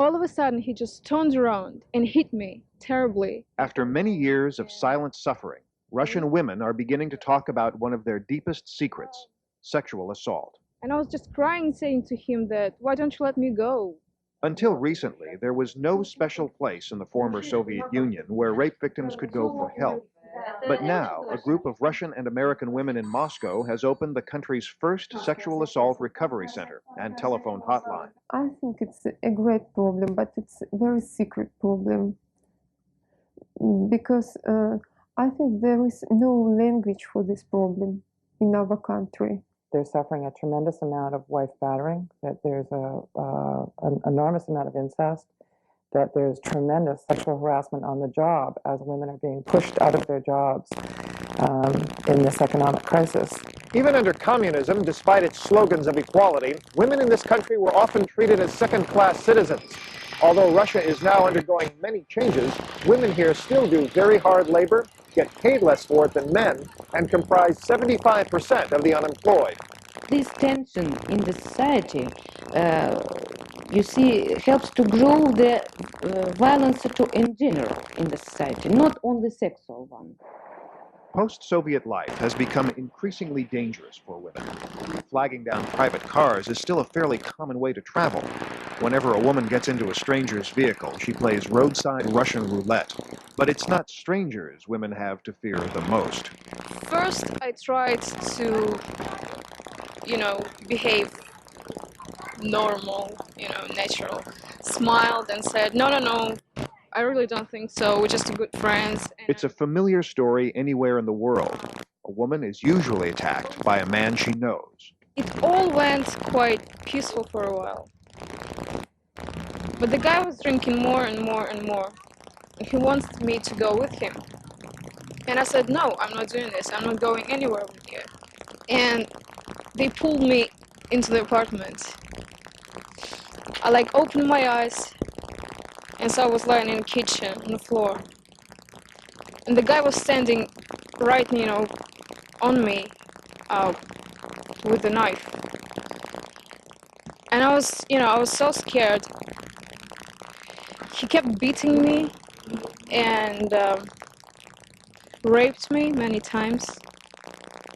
All of a sudden, he just turned around and hit me terribly. After many years of silent suffering, Russian women are beginning to talk about one of their deepest secrets, sexual assault. And I was just crying, saying to him that, why don't you let me go? Until recently, there was no special place in the former Soviet Union where rape victims could go for help. But now, a group of Russian and American women in Moscow has opened the country's first sexual assault recovery center and telephone hotline. I think it's a great problem, but it's a very secret problem because I think there is no language for this problem in our country. They're suffering a tremendous amount of wife battering, that there's an enormous amount of incest, that there's tremendous sexual harassment on the job as women are being pushed out of their jobs in this economic crisis. Even under communism, despite its slogans of equality, women in this country were often treated as second-class citizens. Although Russia is now undergoing many changes, women here still do very hard labor, get paid less for it than men, and comprise 75% of the unemployed. This tension in the society, you see, helps to grow the violence in general in the society, not only sexual one. Post-Soviet life has become increasingly dangerous for women. Flagging down private cars is still a fairly common way to travel. Whenever a woman gets into a stranger's vehicle, she plays roadside Russian roulette. But it's not strangers women have to fear the most. First, I tried to, behave normal, natural. Smiled and said, no, I really don't think so. We're just good friends. It's a familiar story anywhere in the world. A woman is usually attacked by a man she knows. It all went quite peaceful for a while. But the guy was drinking more and more and more. He wanted me to go with him. And I said, no, I'm not doing this. I'm not going anywhere with you. And they pulled me into the apartment. I opened my eyes. And so I was lying in the kitchen on the floor. And the guy was standing right, on me with the knife. And I was so scared. He kept beating me and raped me many times.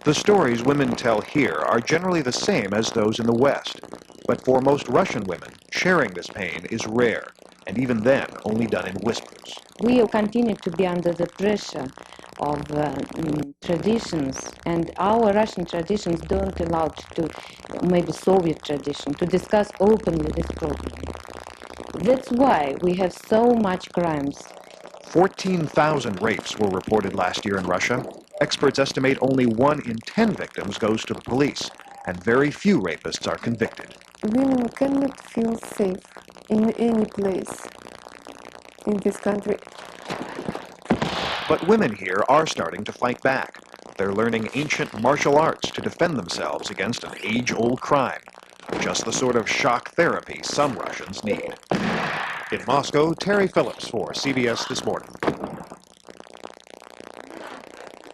The stories women tell here are generally the same as those in the West. But for most Russian women, sharing this pain is rare. And even then, only done in whispers. We continue to be under the pressure of traditions, and our Russian traditions don't allow to, maybe Soviet tradition, to discuss openly this problem. That's why we have so much crimes. 14,000 rapes were reported last year in Russia. Experts estimate only 1 in 10 victims goes to the police, and very few rapists are convicted. Women cannot feel safe in any place in this country. But women here are starting to fight back. They're learning ancient martial arts to defend themselves against an age-old crime. Just the sort of shock therapy some Russians need. In Moscow, Terry Phillips for CBS This Morning.